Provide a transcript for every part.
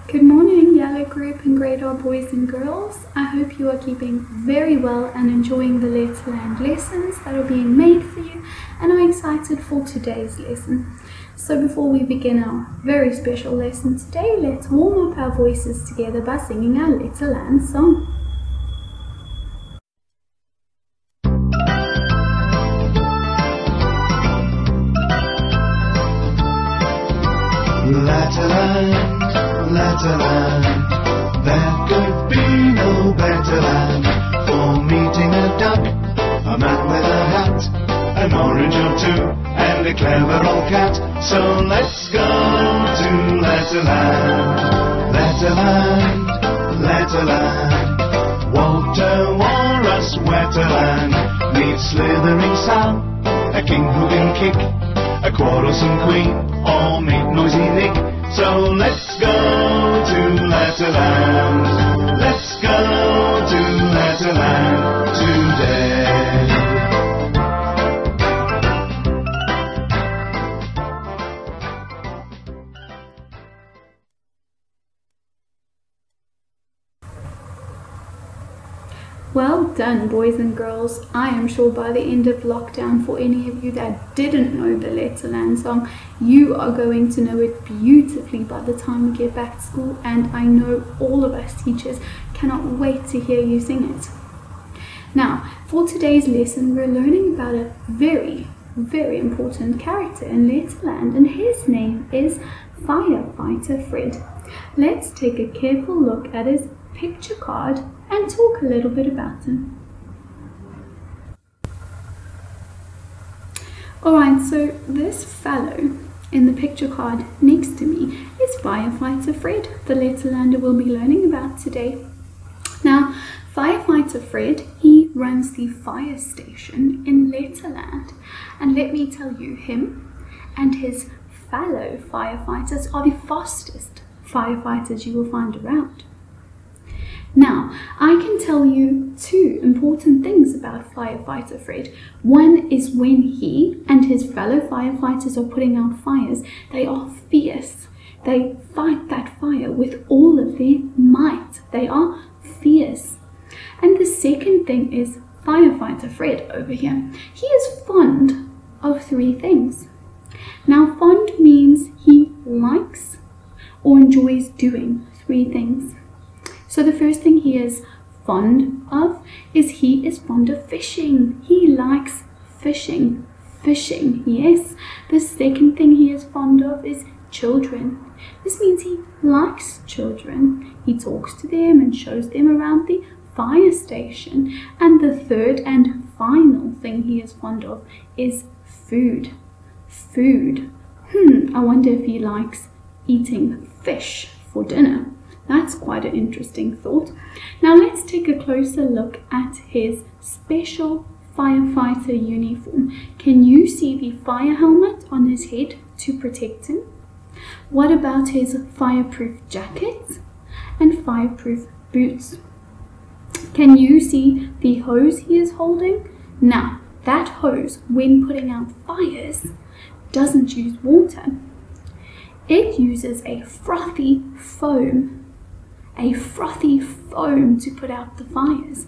Good morning, Yellow Group and Grade R boys and girls. I hope you are keeping very well and enjoying the Letterland lessons that are being made for you and are excited for today's lesson. So before we begin our very special lesson today, let's warm up our voices together by singing our Letterland song. Letterland, Letterland, there could be no better land for meeting a duck, a man with a hat, an orange or two, and a clever old cat. So let's go to Letterland, Letterland, Letterland. Walter Walrus Wetterland meets slithering Sam, a king who can kick, a quarrelsome queen, or make noisy Nick. So let's go to Letterland. Let's go to Letterland today. Well done, boys and girls. I am sure by the end of lockdown, for any of you that didn't know the Letterland song, you are going to know it beautifully by the time we get back to school, and I know all of us teachers cannot wait to hear you sing it. Now, for today's lesson, we're learning about a very, very important character in Letterland, and his name is Firefighter Fred. Let's take a careful look at his picture card and talk a little bit about him. Alright, so this fellow in the picture card next to me is Firefighter Fred, the Letterlander we'll be learning about today. Now, Firefighter Fred, he runs the fire station in Letterland, and let me tell you, him and his fellow firefighters are the fastest firefighters you will find around. Now, I can tell you two important things about Firefighter Fred. One is when he and his fellow firefighters are putting out fires, they are fierce. They fight that fire with all of their might. They are fierce. And the second thing is Firefighter Fred over here. He is fond of three things. Now, fond means he likes or enjoys doing three things. So the first thing he is fond of is he is fond of fishing. He likes fishing. Fishing, yes. The second thing he is fond of is children. This means he likes children. He talks to them and shows them around the fire station. And the third and final thing he is fond of is food. Food. I wonder if he likes eating fish for dinner. That's quite an interesting thought. Now let's take a closer look at his special firefighter uniform. Can you see the fire helmet on his head to protect him? What about his fireproof jacket and fireproof boots? Can you see the hose he is holding? Now, that hose, when putting out fires, doesn't use water. It uses a frothy foam. A frothy foam to put out the fires.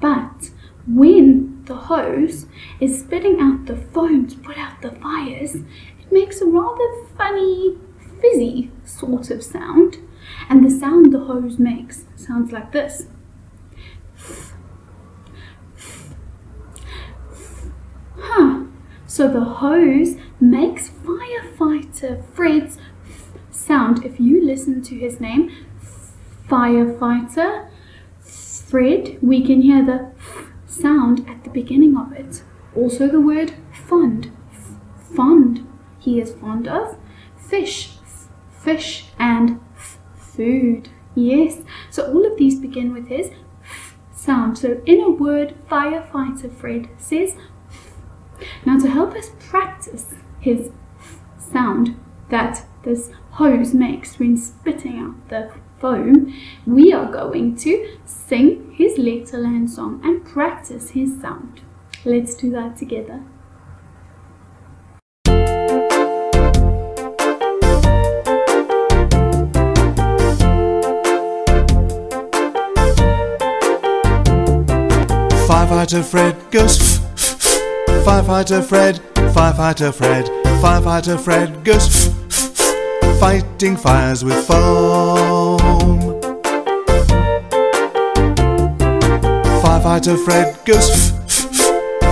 But when the hose is spitting out the foam to put out the fires, it makes a rather funny, fizzy sort of sound. And the sound the hose makes sounds like this. So the hose makes Firefighter Fred's sound. If you listen to his name, Firefighter Fred, we can hear the sound at the beginning of it. Also the word fond. Fond. He is fond of fish. Fish and food. Yes. So all of these begin with his sound. So in a word, Firefighter Fred says. Now to help us practice his sound that this hose makes when spitting out the foam, we are going to sing his Letterland song and practice his sound. Let's do that together. Firefighter Fred goes Firefighter Fred, Firefighter Fred, Firefighter Fred goes fighting fires with foam. Firefighter Fred goes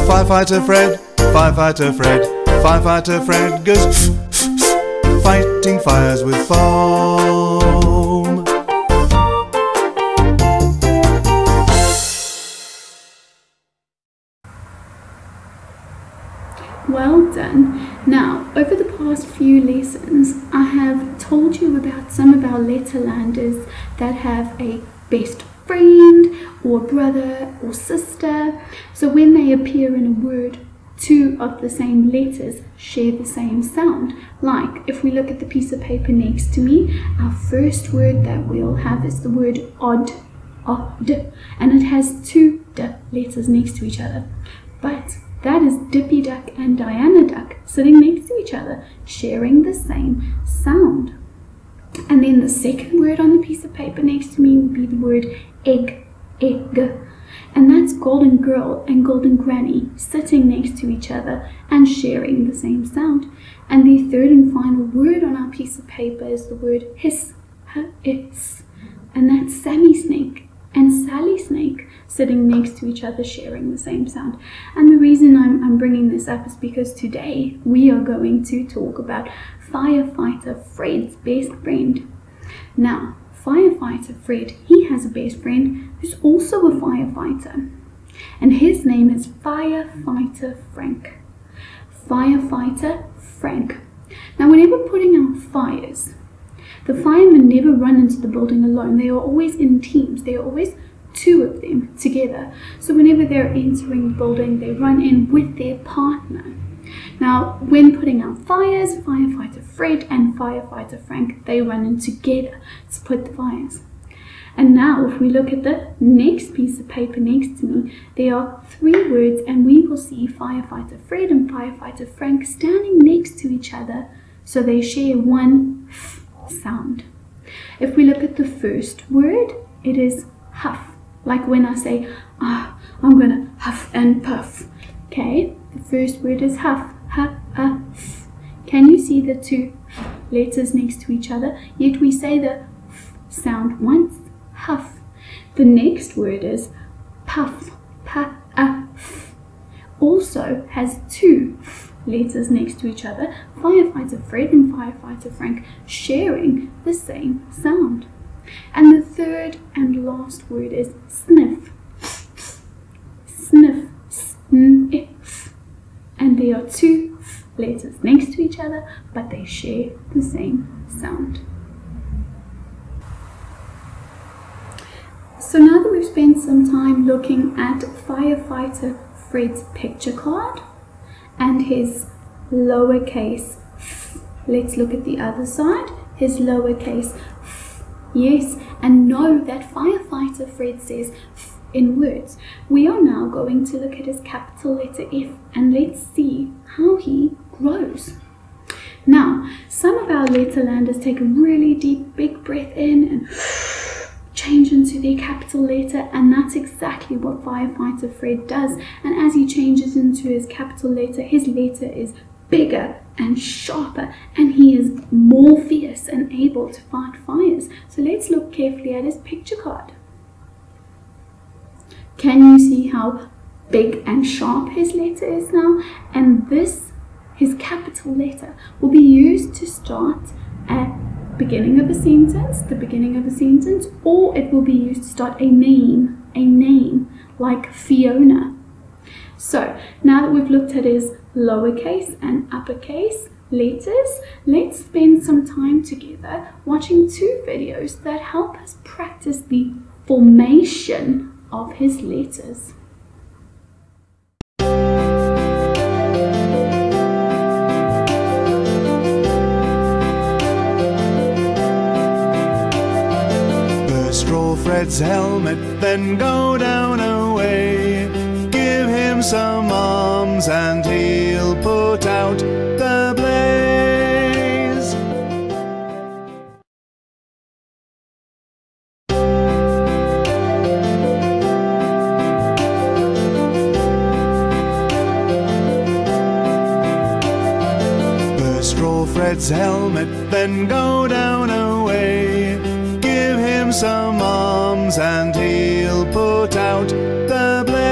Firefighter Fred, Firefighter Fred, Firefighter Fred goes fighting fires with foam. Well done. Now, over the past few lessons, I have told you about some of our Letterlanders that have a best friend or brother or sister. So when they appear in a word, two of the same letters share the same sound. Like if we look at the piece of paper next to me, our first word that we'll have is the word odd, odd, and it has two d letters next to each other. But that is Dippy Duck and Diana Duck sitting next to each other, sharing the same sound. And then the second word on the piece of paper next to me would be the word egg, egg. And that's Golden Girl and Golden Granny sitting next to each other and sharing the same sound. And the third and final word on our piece of paper is the word hiss, hiss. And that's Sammy Snake and Sally Snake sitting next to each other sharing the same sound. And the reason I'm bringing this up is because today we are going to talk about Firefighter Fred's best friend. Now, Firefighter Fred, he has a best friend who's also a firefighter. And his name is Firefighter Frank. Firefighter Frank. Now, whenever putting out fires, the firemen never run into the building alone. They are always in teams. There are always two of them together. So whenever they're entering the building, they run in with their partner. Now, when putting out fires, Firefighter Fred and Firefighter Frank, they run in together to put the fires. And now, if we look at the next piece of paper next to me, there are three words, and we will see Firefighter Fred and Firefighter Frank standing next to each other, so they share one f sound. If we look at the first word, it is huff. Like when I say, I'm gonna huff and puff. Okay, the first word is huff, huff, huff. Can you see the two letters next to each other? Yet we say the f sound once, huff. The next word is puff, puff. Also has two f letters next to each other. Firefighter Fred and Firefighter Frank sharing the same sound. And the third and last word is sniff. Sniff, sniff. And there are two letters next to each other, but they share the same sound. So now that we've spent some time looking at Firefighter Fred's picture card and his lowercase f, let's look at the other side, his lowercase f. Yes, and know that Firefighter Fred says f in words. We are now going to look at his capital letter F, and let's see how he grows. Now, some of our Letterlanders take a really deep, big breath in and change into their capital letter, and that's exactly what Firefighter Fred does. And as he changes into his capital letter is bigger and sharper, and he is more fierce and able to fight fires. So let's look carefully at his picture card. Can you see how big and sharp his letter is now? And this, his capital letter, will be used to start at the beginning of a sentence, or it will be used to start a name like Fiona. So now that we've looked at his lowercase and uppercase letters, let's spend some time together watching two videos that help us practice the formation of his letters. First roll Fred's helmet, then go down away. Give him some arms and he'll put out the blaze. Fred's helmet, then go down away. Give him some arms and he'll put out the blaze.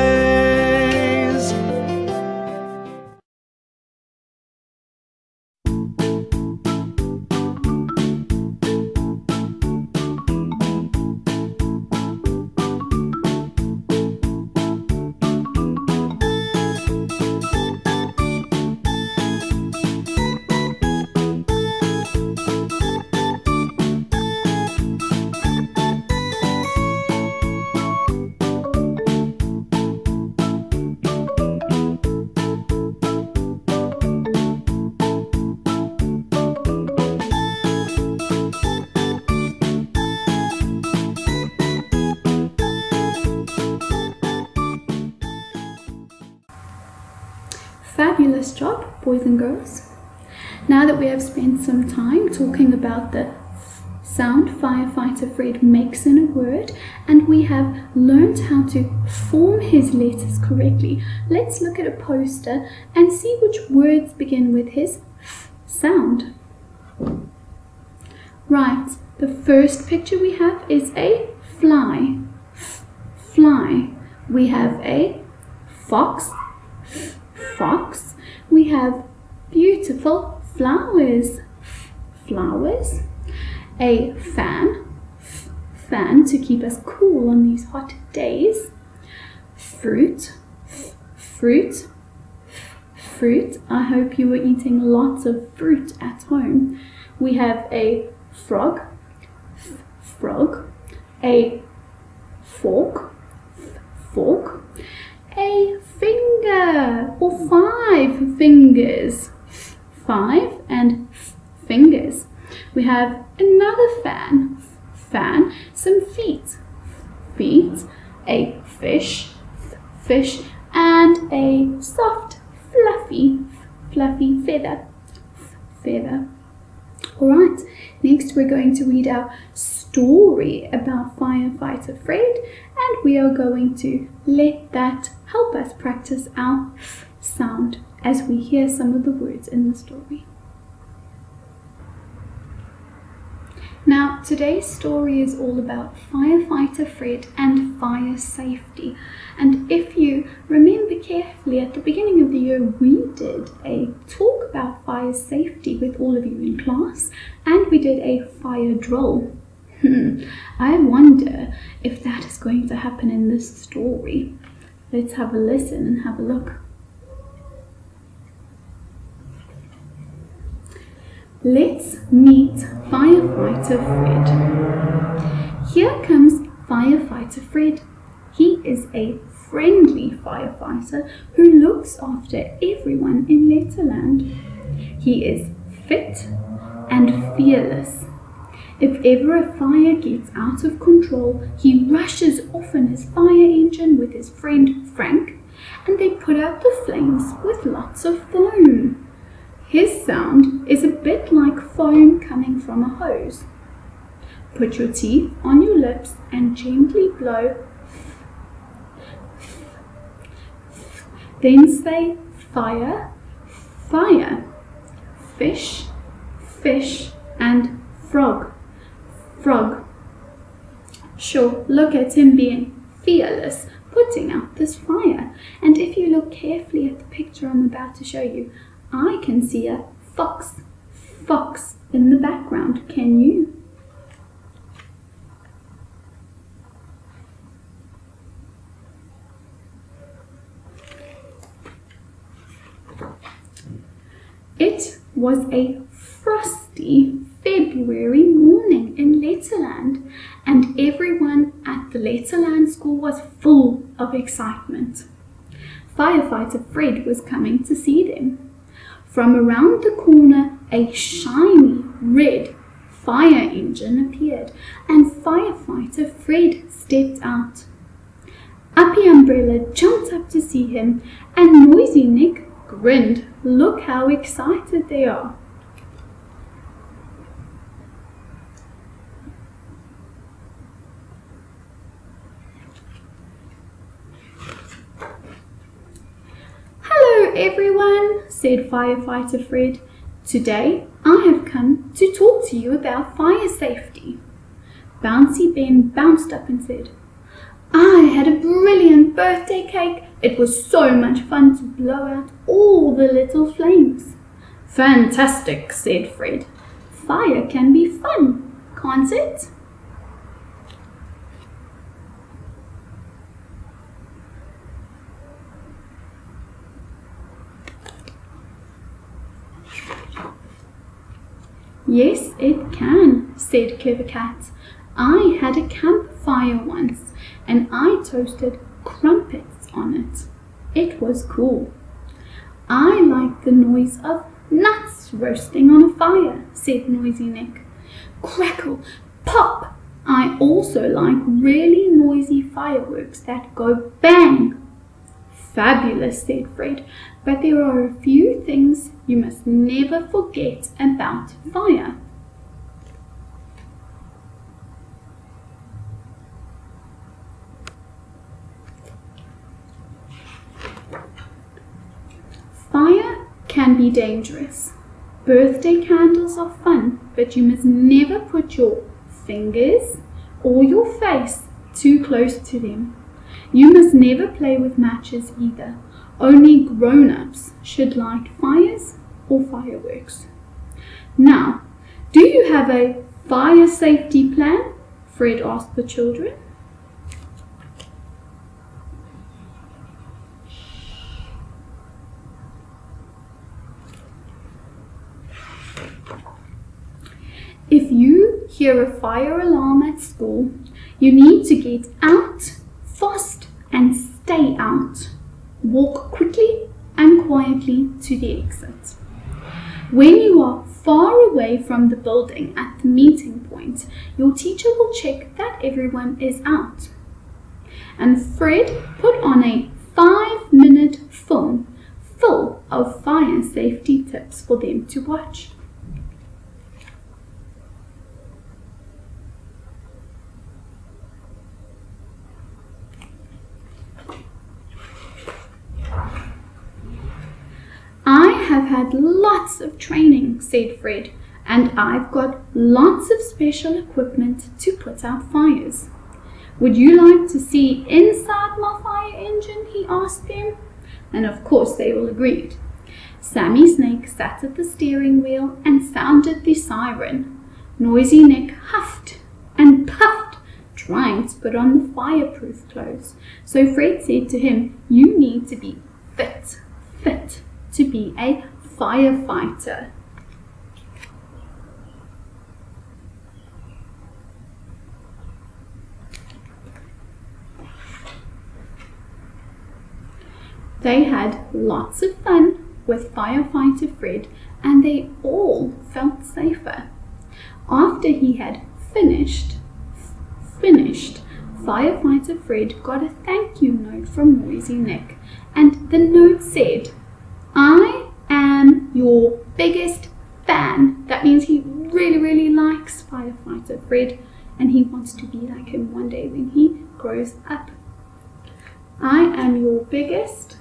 Fabulous job, boys and girls. Now that we have spent some time talking about the sound Firefighter Fred makes in a word, and we have learned how to form his letters correctly, let's look at a poster and see which words begin with his f sound. Right, the first picture we have is a fly. Fly. We have a fox. Fox. We have beautiful flowers. Flowers. A fan. Fan to keep us cool on these hot days. Fruit. Fruit. Fruit. I hope you were eating lots of fruit at home. We have a frog. Frog. A fork. Fork. A finger, or 5 fingers. 5 and fingers. We have another fan. Fan. Some feet. Feet. A fish. Fish. And a soft, fluffy feather. Feather. Alright, next we're going to read our story about Firefighter Fred, and we are going to let that help us practice our f sound as we hear some of the words in the story. Now, today's story is all about Firefighter Fred and fire safety. And if you remember carefully, at the beginning of the year, we did a talk about fire safety with all of you in class, and we did a fire drill. I wonder if that is going to happen in this story. Let's have a listen and have a look. Let's meet Firefighter Fred. Here comes Firefighter Fred. He is a friendly firefighter who looks after everyone in Letterland. He is fit and fearless. If ever a fire gets out of control, he rushes off in his fire engine with his friend Frank, and they put out the flames with lots of foam. His sound is a bit like foam coming from a hose. Put your teeth on your lips and gently blow. Then say fire, fire, fish, fish, and frog, frog. Sure, look at him being fearless, putting out this fire. And if you look carefully at the picture I'm about to show you, I can see a fox, fox in the background. Can you? It was a frosty February morning in Letterland, and everyone at the Letterland school was full of excitement. Firefighter Fred was coming to see them. From around the corner, a shiny red fire engine appeared, and Firefighter Fred stepped out. Uppy Umbrella jumped up to see him, and Noisy Nick grinned. Look how excited they are. Hello everyone, said Firefighter Fred. Today I have come to talk to you about fire safety. Bouncy Ben bounced up and said, I had a brilliant birthday cake. It was so much fun to blow out all the little flames. Fantastic, said Fred. Fire can be fun, can't it? Yes, it can, said Clever Cat. I had a campfire once and I toasted crumpets on it. It was cool. I like the noise of nuts roasting on a fire, said Noisy Nick. Crackle, pop! I also like really noisy fireworks that go bang. Fabulous, said Fred, but there are a few things you must never forget about fire. Fire can be dangerous. Birthday candles are fun, but you must never put your fingers or your face too close to them. You must never play with matches either. Only grown-ups should light fires or fireworks. Now, do you have a fire safety plan? Fred asked the children. If you hear a fire alarm at school, you need to get out fast and stay out. Walk quickly and quietly to the exit. When you are far away from the building at the meeting point, your teacher will check that everyone is out. And Fred put on a 5-minute film full of fire safety tips for them to watch. I have had lots of training, said Fred, and I've got lots of special equipment to put out fires. Would you like to see inside my fire engine? He asked them. And of course they all agreed. Sammy Snake sat at the steering wheel and sounded the siren. Noisy Nick huffed and puffed, trying to put on the fireproof clothes. So Fred said to him, you need to be fit to be a firefighter. They had lots of fun with Firefighter Fred and they all felt safer. After he had finished, Firefighter Fred got a thank you note from Noisy Nick, and the note said, I am your biggest fan. That means he really likes Firefighter Fred and he wants to be like him one day when he grows up. I am your biggest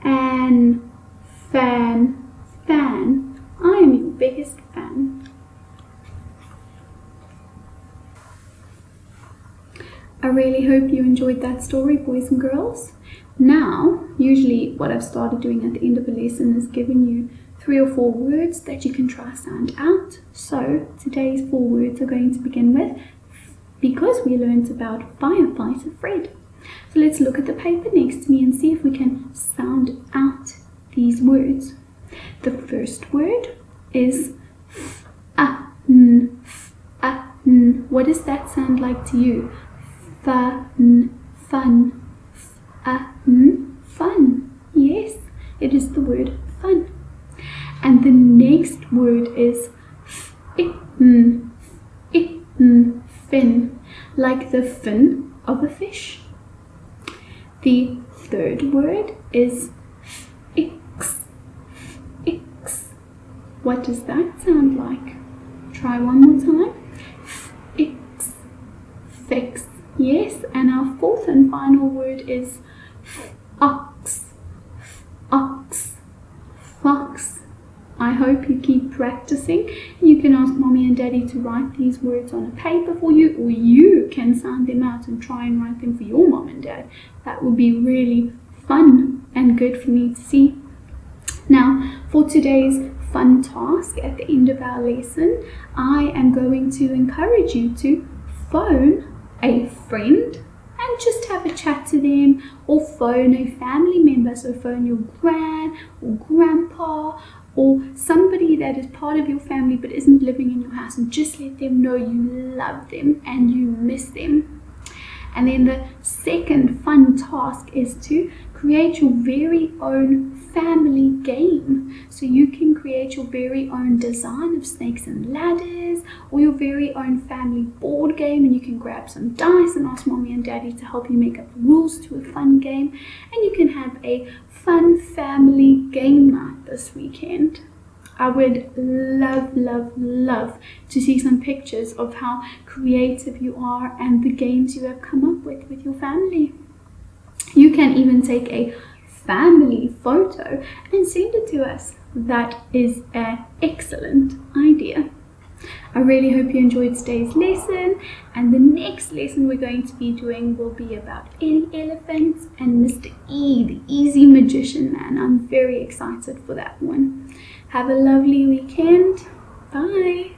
fan. I am your biggest fan. I really hope you enjoyed that story, boys and girls. Now, usually what I've started doing at the end of a lesson is giving you 3 or 4 words that you can try sound out. So today's 4 words are going to begin with because we learned about Firefighter Fred. So let's look at the paper next to me and see if we can sound out these words. The first word is f-a-n. What does that sound like to you? Fun. Fun. Yes, it is the word fun. And the next word is fin, like the fin of a fish. The third word is ix. What does that sound like? Try one more time. Ix. Fix. Yes, and our fourth and final word is ox. Fox. I hope you keep practicing. You can ask Mommy and Daddy to write these words on a paper for you, or you can sound them out and try and write them for your mom and dad. That would be really fun and good for me to see. Now, for today's fun task at the end of our lesson, I am going to encourage you to phone a friend and just have a chat to them, or phone a family member. So phone your gran or grandpa, or somebody that is part of your family but isn't living in your house, and just let them know you love them and you miss them. And then the second fun task is to create your very own family game. So you can create your very own design of snakes and ladders, or your very own family board game, and you can grab some dice and ask Mommy and Daddy to help you make up the rules to a fun game, and you can have a fun family game night this weekend. I would love, love, love to see some pictures of how creative you are and the games you have come up with your family. You can even take a family photo and send it to us. That is an excellent idea. I really hope you enjoyed today's lesson, and the next lesson we're going to be doing will be about Eddie Elephants and Mr. E, the Easy Magician Man. I'm very excited for that one. Have a lovely weekend. Bye.